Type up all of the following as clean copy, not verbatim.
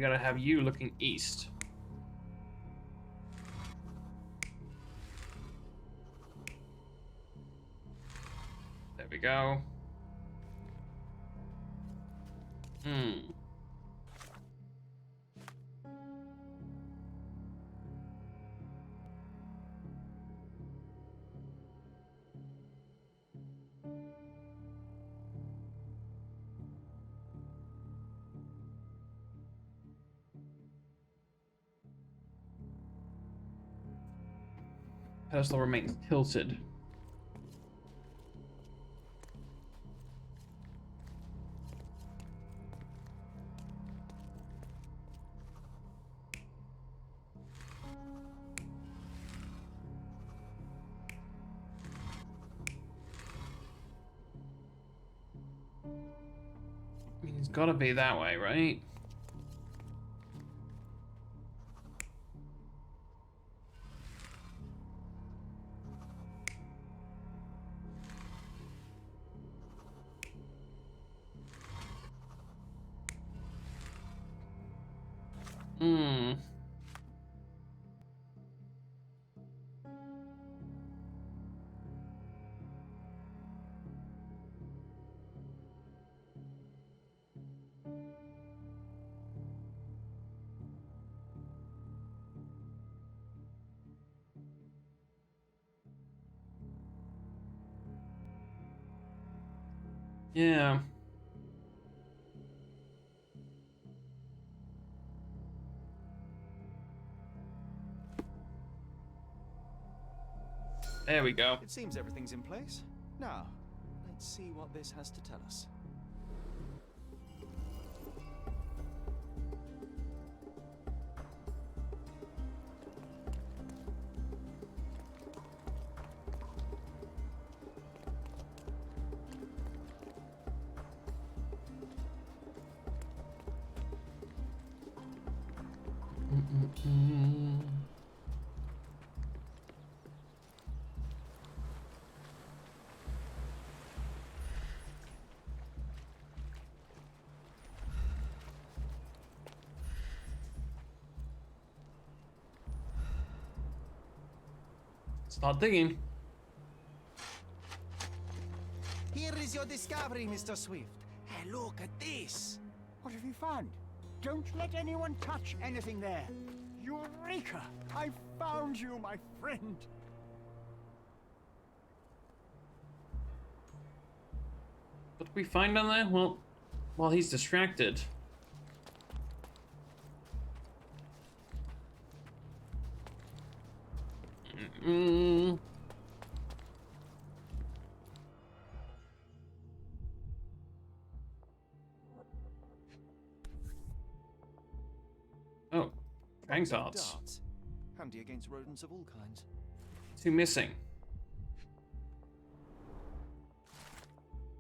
gotta have you looking east. There we go. Pedestal remains tilted. I mean, it's gotta be that way, right? Yeah. There we go. It seems everything's in place. Now, let's see what this has to tell us. Start digging. Here is your discovery, Mr. Swift. Hey, look at this. What have you found? Don't let anyone touch anything there. Eureka! I found you, my friend. What did we find down there? Well, while he's distracted. Oh, Fang darts. Darts. Handy against rodents of all kinds. 2 missing.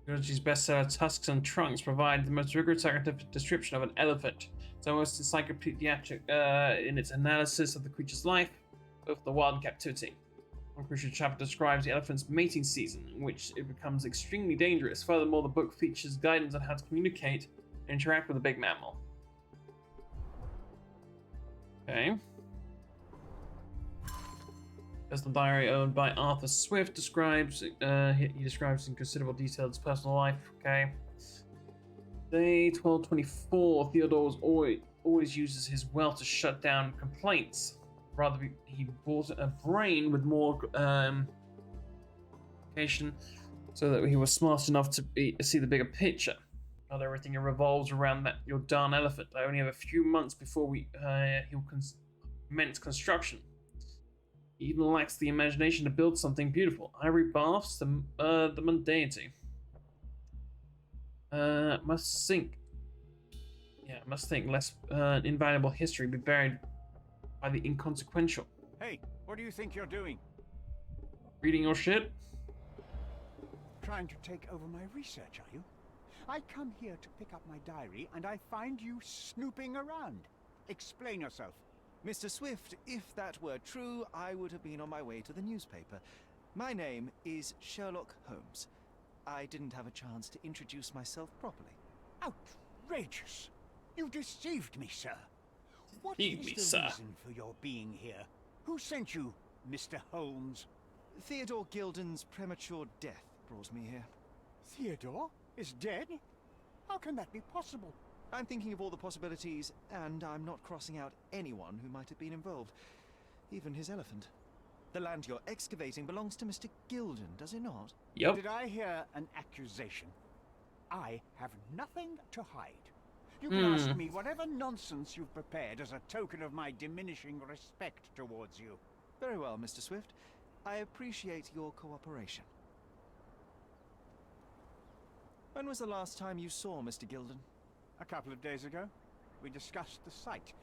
Georgie's bestseller Tusks and Trunks provide the most rigorous scientific description of an elephant. It's almost encyclopedic in its analysis of the creature's life, both the wild and captivity. One crucial chapter describes the elephant's mating season, in which it becomes extremely dangerous. Furthermore, the book features guidance on how to communicate and interact with a big mammal. Okay. Personal diary owned by Arthur Swift describes he describes in considerable detail his personal life. Okay. Day 1224. Theodore was always uses his wealth to shut down complaints. Rather, he bought a brain with more education, so that he was smart enough to see the bigger picture. Not everything revolves around that your darn elephant. I only have a few months before he'll commence construction. He even lacks the imagination to build something beautiful. Ivory baths, the mundanity. Must think. Yeah, must think. Less invaluable history be buried by the inconsequential. Hey, what do you think you're doing? Reading your shit? Trying to take over my research, are you? I come here to pick up my diary, and I find you snooping around. Explain yourself. Mr. Swift, if that were true, I would have been on my way to the newspaper. My name is Sherlock Holmes. I didn't have a chance to introduce myself properly. Outrageous! You deceived me, sir. What Deceived is me, the sir. reason for your being here? Who sent you, Mr. Holmes? Theodore Gilden's premature death brought me here. Theodore is dead? How can that be possible? I'm thinking of all the possibilities, and I'm not crossing out anyone who might have been involved. Even his elephant. The land you're excavating belongs to Mr. Gilden, does it not? Yep. Did I hear an accusation? I have nothing to hide. You can ask me whatever nonsense you've prepared as a token of my diminishing respect towards you. Very well, Mr. Swift. I appreciate your cooperation. When was the last time you saw Mr. Gilden? A couple of days ago, we discussed the site.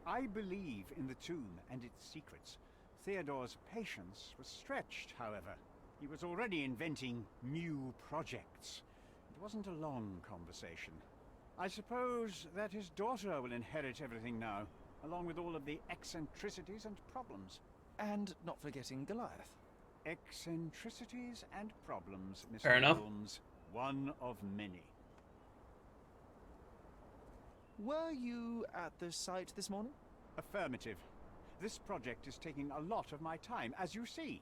I believe in the tomb and its secrets. Theodore's patience was stretched, however. He was already inventing new projects. It wasn't a long conversation. I suppose that his daughter will inherit everything now, along with all of the eccentricities and problems. And not forgetting Goliath. Eccentricities and problems, Mr. Fair enough. Holmes. One of many. Were you at the site this morning? Affirmative. This project is taking a lot of my time, as you see.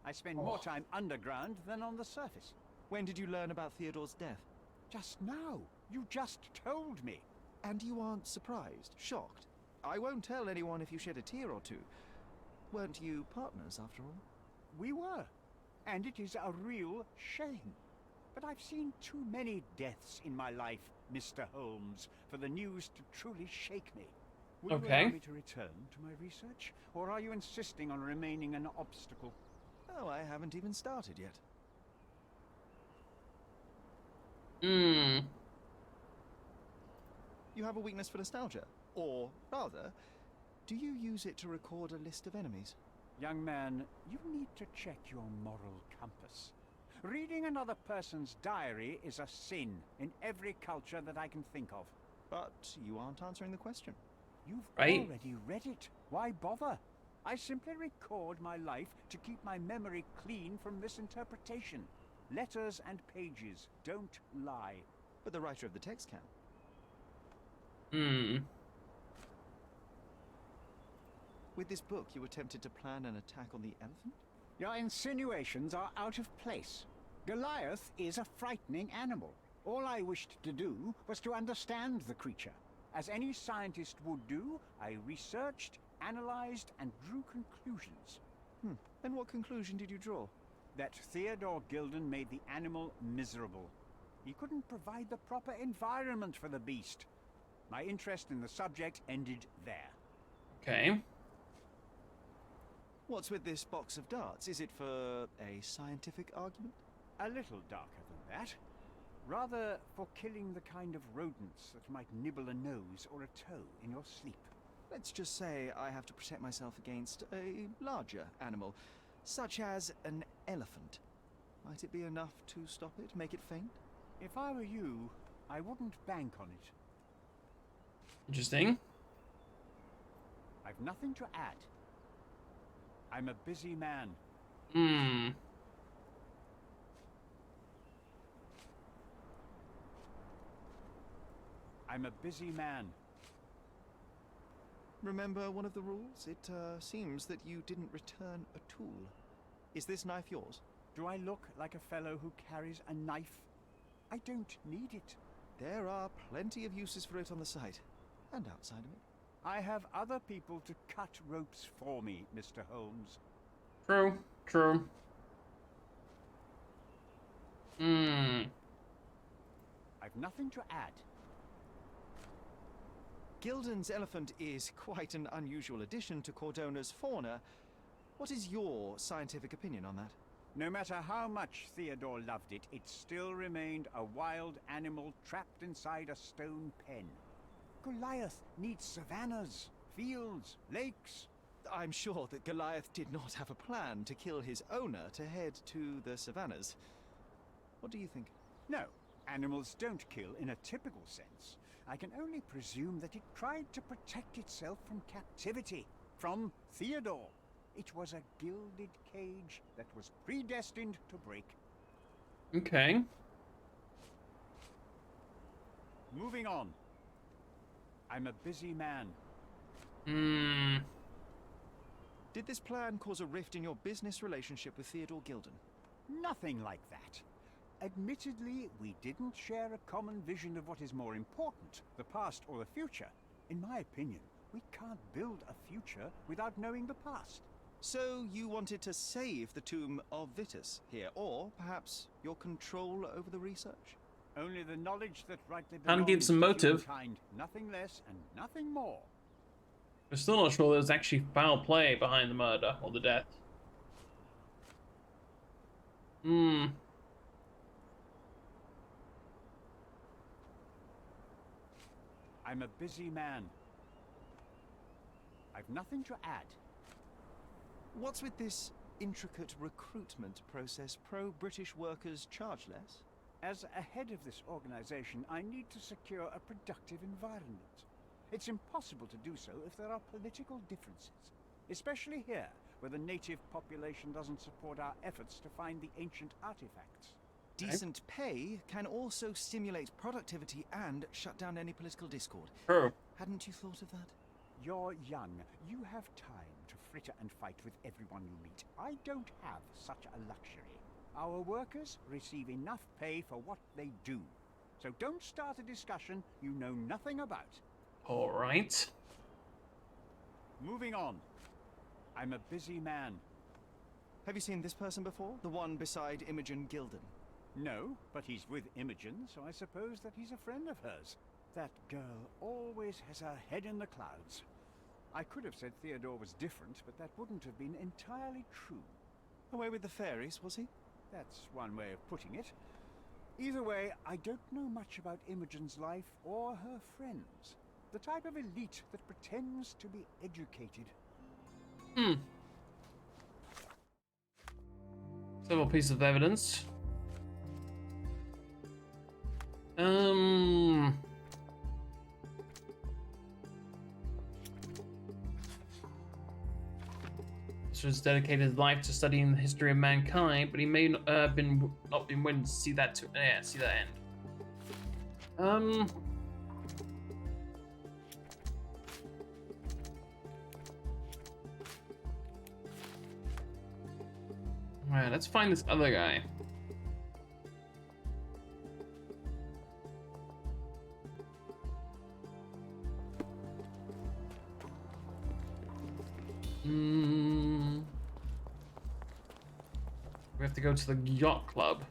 I spend more time underground than on the surface. When did you learn about Theodore's death? Just now. You just told me. And you aren't surprised, shocked? I won't tell anyone if you shed a tear or two. Weren't you partners, after all? We were. And it is a real shame. But I've seen too many deaths in my life, Mr. Holmes, for the news to truly shake me. Will you Okay. allow me to return to my research? Or are you insisting on remaining an obstacle? Oh, I haven't even started yet. You have a weakness for nostalgia? Or, rather, do you use it to record a list of enemies? Young man, you need to check your moral compass. Reading another person's diary is a sin in every culture that I can think of. But you aren't answering the question. You've Right. already read it. Why bother? I simply record my life to keep my memory clean from misinterpretation. Letters and pages don't lie. But the writer of the text can. With this book, you attempted to plan an attack on the elephant? Your insinuations are out of place. Goliath is a frightening animal. All I wished to do was to understand the creature. As any scientist would do, I researched, analyzed, and drew conclusions. And what conclusion did you draw? That Theodore Gilden made the animal miserable. He couldn't provide the proper environment for the beast. My interest in the subject ended there. Okay. What's with this box of darts? Is it for a scientific argument? A little darker than that. Rather for killing the kind of rodents that might nibble a nose or a toe in your sleep. Let's just say I have to protect myself against a larger animal, such as an elephant. Might it be enough to stop it, make it faint? If I were you, I wouldn't bank on it. Interesting. I've nothing to add. I'm a busy man. I'm a busy man. Remember one of the rules? It seems that you didn't return a tool. Is this knife yours? Do I look like a fellow who carries a knife? I don't need it. There are plenty of uses for it on the site, and outside of it. I have other people to cut ropes for me, Mr. Holmes. True. True. I've nothing to add. Gilden's elephant is quite an unusual addition to Cordona's fauna. What is your scientific opinion on that? No matter how much Theodore loved it, it still remained a wild animal trapped inside a stone pen. Goliath needs savannas, fields, lakes. I'm sure that Goliath did not have a plan to kill his owner to head to the savannas. What do you think? No, animals don't kill in a typical sense. I can only presume that it tried to protect itself from captivity, from Theodore. It was a gilded cage that was predestined to break. Okay. Moving on. I'm a busy man. Hmm. Did this plan cause a rift in your business relationship with Theodore Gilden? Nothing like that. Admittedly, we didn't share a common vision of what is more important, the past or the future. In my opinion, we can't build a future without knowing the past. So you wanted to save the tomb of Vitus here, or perhaps your control over the research? Only the knowledge that rightly Can't give belongs some to motive. humankind, nothing less and nothing more. We're still not sure there's actually foul play behind the murder or the death. Hmm. I'm a busy man. I've nothing to add. What's with this intricate recruitment process? Pro-British workers charge less? As a head of this organization, I need to secure a productive environment. It's impossible to do so if there are political differences, especially here, where the native population doesn't support our efforts to find the ancient artifacts. Decent pay can also stimulate productivity and shut down any political discord. True. Hadn't you thought of that? You're young. You have time to fritter and fight with everyone you meet. I don't have such a luxury. Our workers receive enough pay for what they do. So don't start a discussion you know nothing about. All right. Moving on. I'm a busy man. Have you seen this person before? The one beside Imogen Gilden? No, but he's with Imogen, so I suppose that he's a friend of hers. That girl always has her head in the clouds. I could have said Theodore was different, but that wouldn't have been entirely true. Away with the fairies, was he? That's one way of putting it. Either way, I don't know much about Imogen's life or her friends. The type of elite that pretends to be educated. Hmm. Several pieces of evidence. This was dedicated his life to studying the history of mankind, but he may not not been willing to see that see that end. Alright, let's find this other guy. We have to go to the yacht club.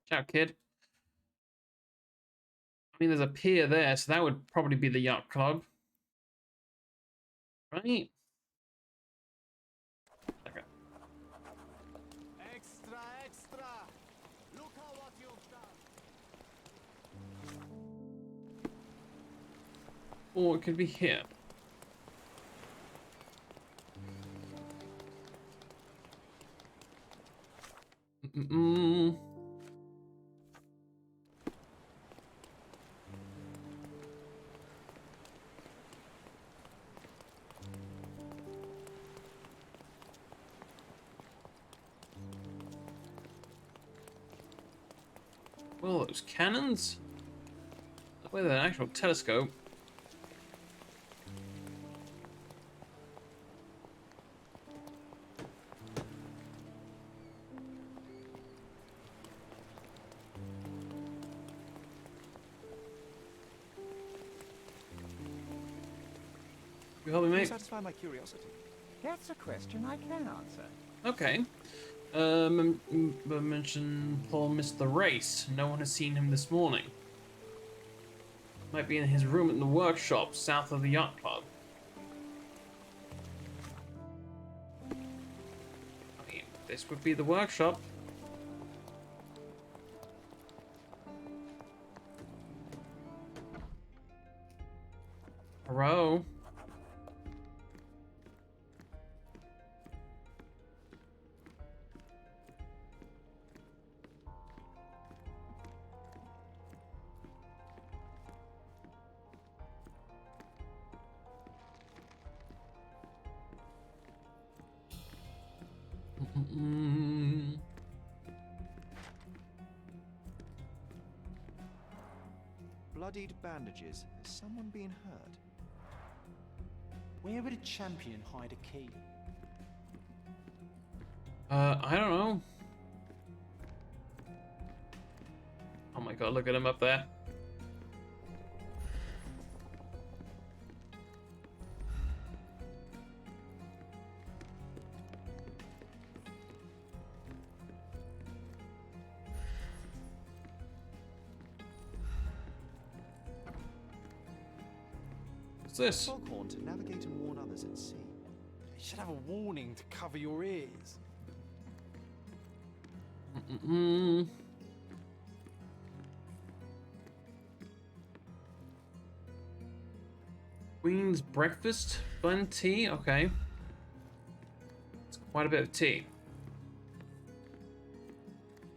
Ciao, kid. I mean, there's a pier there, so that would probably be the yacht club. Right? Okay. Extra, extra! Look at what you've done! Or it could be here. Well, those cannons? With an actual telescope. You help me, Can you mate? satisfy my curiosity? That's a question I can answer. Okay. Mention Paul missed the race. No one has seen him this morning. Might be in his room in the workshop south of the yacht club. I mean, this would be the workshop. Hello? Mm-mm. Bloodied bandages. Has someone been hurt? Where would a champion hide a key? I don't know. Oh my god, look at him up there. What's this? Foghorn to navigate and warn others at sea. You should have a warning to cover your ears. Mm-mm. Queen's breakfast, blend tea. Okay, it's quite a bit of tea.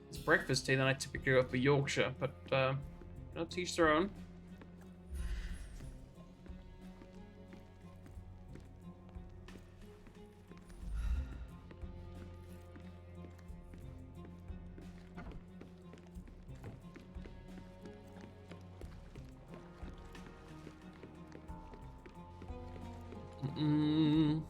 It's breakfast tea. Then I typically go for Yorkshire, but no, to each their own. Mm.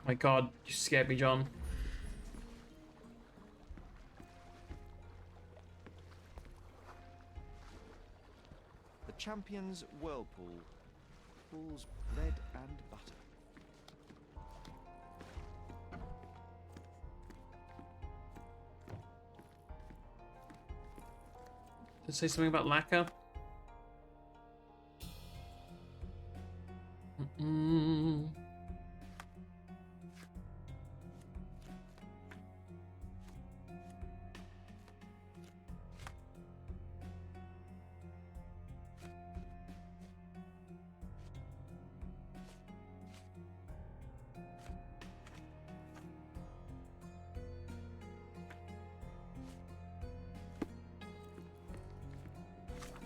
My god, you scared me, John. The champion's whirlpool. Pools bread and butter. Did it say something about lacquer? Mm-mm.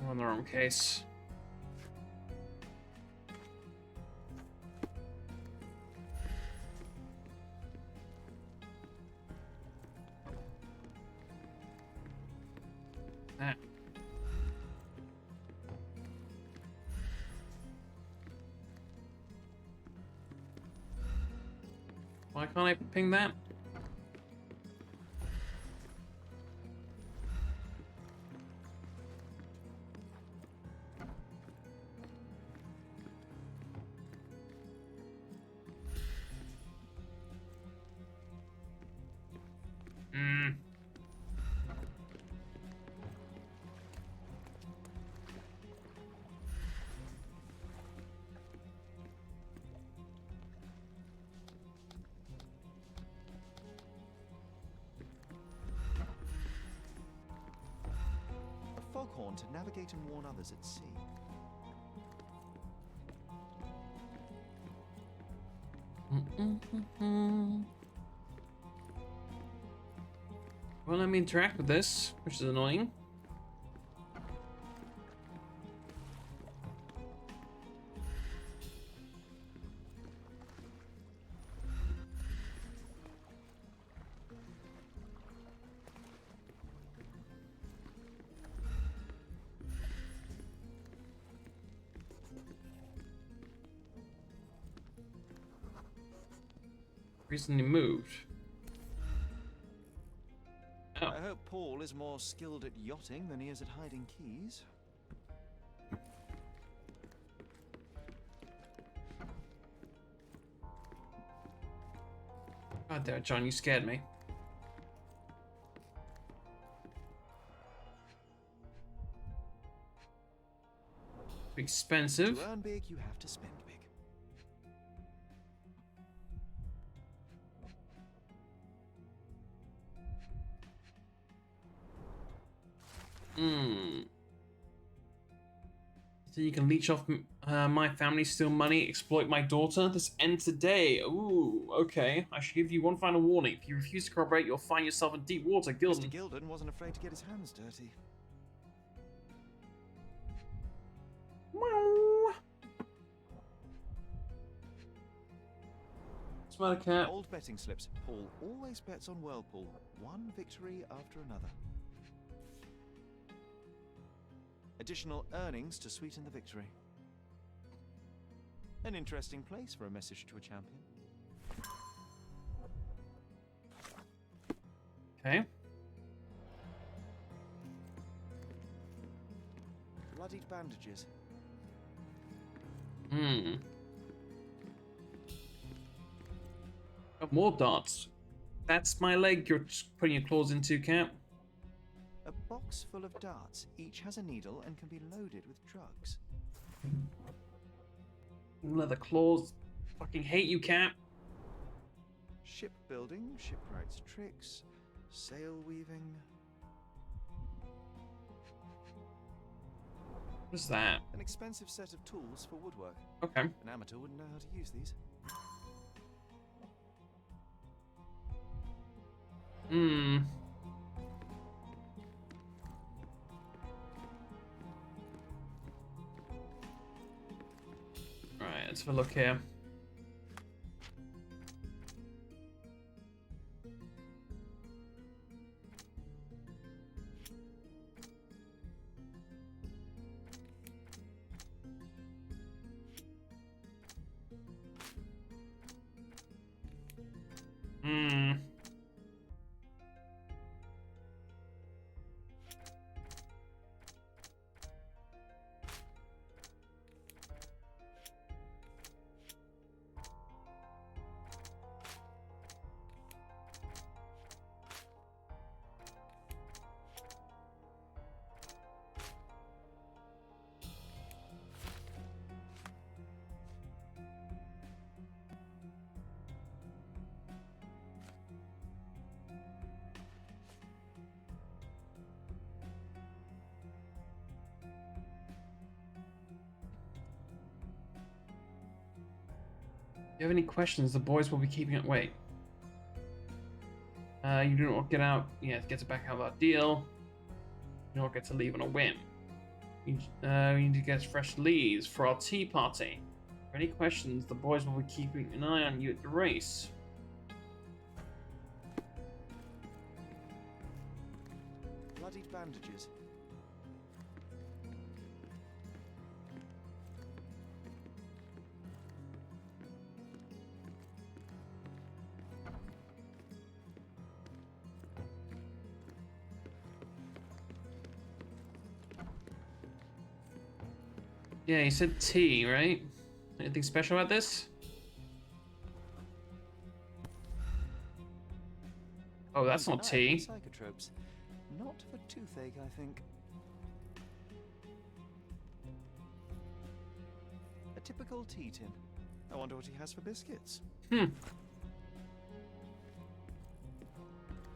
We're on the wrong case. Ah. Why can't I ping that? Hmm. A foghorn to navigate and warn others at sea. Well, let me interact with this, which is annoying. Recently moved. Oh. I hope Paul is more skilled at yachting than he is at hiding keys. God damn it, John, you scared me. Expensive. To earn big, you have to spend big. Hmm. So you can leech off my family, steal money, exploit my daughter. This ends today. Ooh, okay. I should give you one final warning. If you refuse to cooperate, you'll find yourself in deep water, Gildan. Mr. Gilden wasn't afraid to get his hands dirty. Meow. Smell cat. Old betting slips. Paul always bets on Whirlpool. One victory after another. Additional earnings to sweeten the victory. An interesting place for a message to a champion. Okay. Bloodied bandages. Hmm. Oh, more darts. That's my leg you're putting your claws into, Cap. A box full of darts. Each has a needle and can be loaded with drugs. Leather claws. Fucking hate you, Cap. Shipbuilding, shipwright's tricks, sail weaving. What's that? An expensive set of tools for woodwork. Okay. An amateur wouldn't know how to use these. Hmm. Alright, let's have a look here. Hmm. If you have any questions, the boys will be keeping it. Wait. You do not get out. Yeah, get back out of that deal. You don't get to leave on a whim. We need to get fresh leads for our tea party. For any questions, the boys will be keeping an eye on you at the race. Bloodied bandages. Yeah, you said tea, right? Anything special about this? Oh, that's not Undeniably tea. Psychotropes. Not for toothache, I think. A typical tea tin. I wonder what he has for biscuits. Hmm.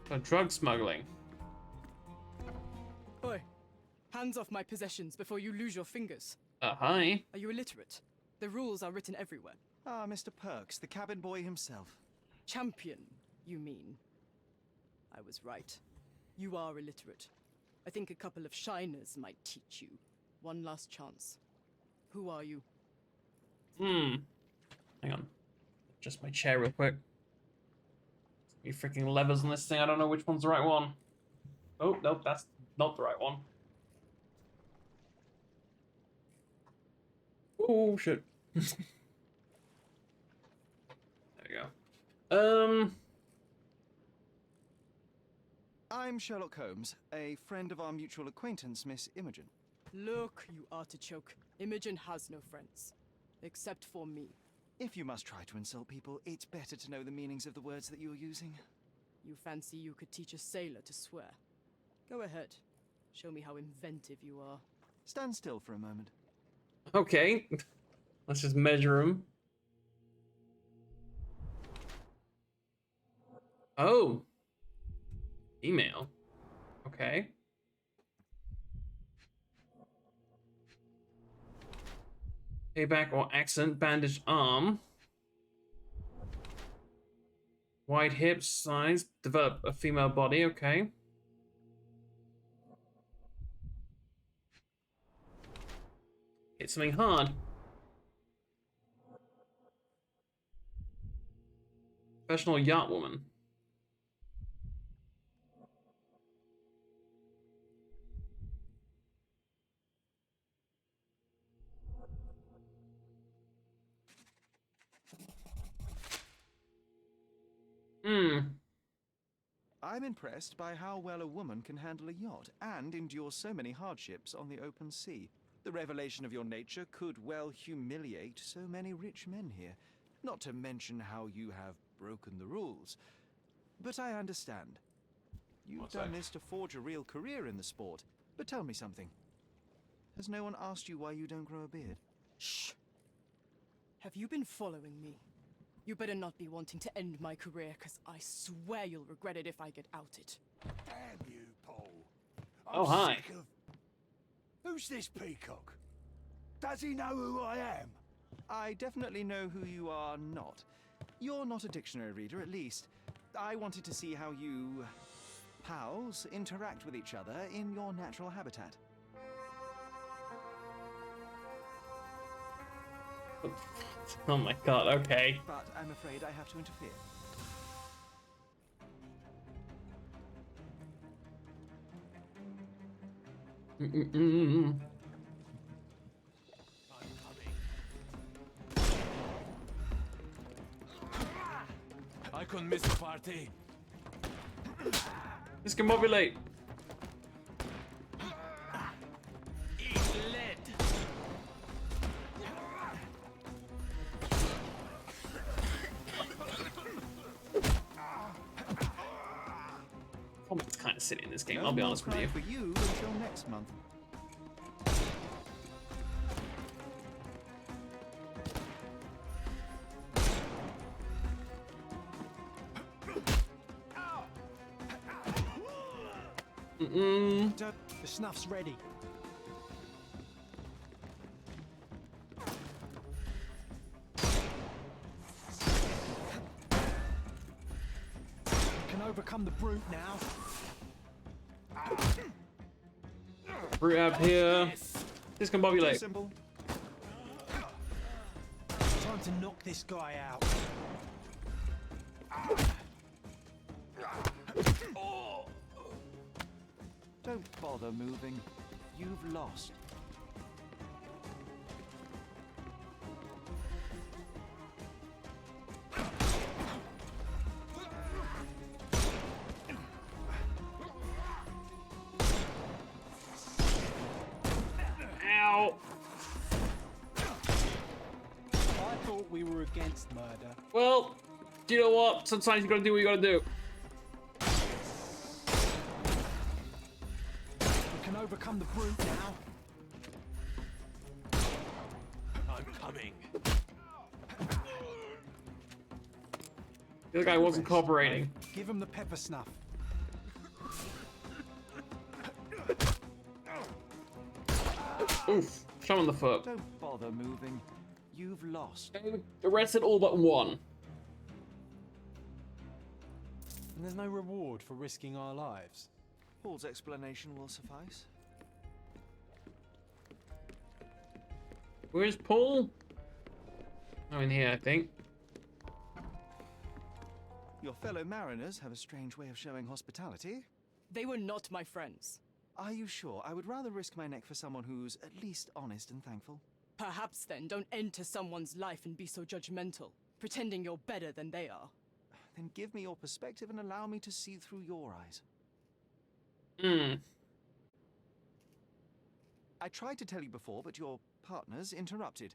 For drug smuggling. Oi, hands off my possessions before you lose your fingers. Hi. Are you illiterate? The rules are written everywhere. Ah, Mr. Perks, the cabin boy himself. Champion, you mean? I was right. You are illiterate. I think a couple of shiners might teach you. One last chance. Who are you? Hang on. Just my chair real quick. You freaking levers on this thing. I don't know which one's the right one. Oh, nope, that's not the right one. Oh, shit. There we go. I'm Sherlock Holmes, a friend of our mutual acquaintance, Miss Imogen. Look, you artichoke. Imogen has no friends. Except for me. If you must try to insult people, it's better to know the meanings of the words that you're using. You fancy you could teach a sailor to swear? Go ahead. Show me how inventive you are. Stand still for a moment. Okay. Let's just measure him. Oh. Email. Okay. Payback or accident. Bandaged arm. Wide hips, size. Develop a female body. Okay. Hit something hard. Professional yacht woman. I'm impressed by how well a woman can handle a yacht and endure so many hardships on the open sea. The revelation of your nature could well humiliate so many rich men here, not to mention how you have broken the rules. But I understand. You've done this to forge a real career in the sport. But tell me something. Has no one asked you why you don't grow a beard? Shh. Have you been following me? You better not be wanting to end my career, because I swear you'll regret it if I get outed. Damn you, Paul. Oh, hi. Sick of... Who's this peacock? Does he know who I am? I definitely know who you are not. You're not a dictionary reader, at least. I wanted to see how you... pals interact with each other in your natural habitat. Oh my god, okay. But I'm afraid I have to interfere. I couldn't miss the party. Discombobulate. Eat lead. Combat's kind of silly in this game, No I'll be more honest with cry you. for you until next month. The snuff's ready. Can overcome the brute now. Brute up here. Discombobulate. Simple. Time to knock this guy out. Don't bother moving. You've lost. Ow. I thought we were against murder. Well, do you know what? Sometimes you gotta do what you gotta do. We can overcome the brute now. I'm coming. The other guy wasn't cooperating. Give him the pepper snuff. Oof. Shove on the foot. Don't bother moving. You've lost. Okay, arrested all but one. And there's no reward for risking our lives. Paul's explanation will suffice. Where's Paul? Oh, in here, I think. Your fellow mariners have a strange way of showing hospitality. They were not my friends. Are you sure? I would rather risk my neck for someone who's at least honest and thankful. Perhaps then don't enter someone's life and be so judgmental, pretending you're better than they are. Then give me your perspective and allow me to see through your eyes. I tried to tell you before, but your partners interrupted.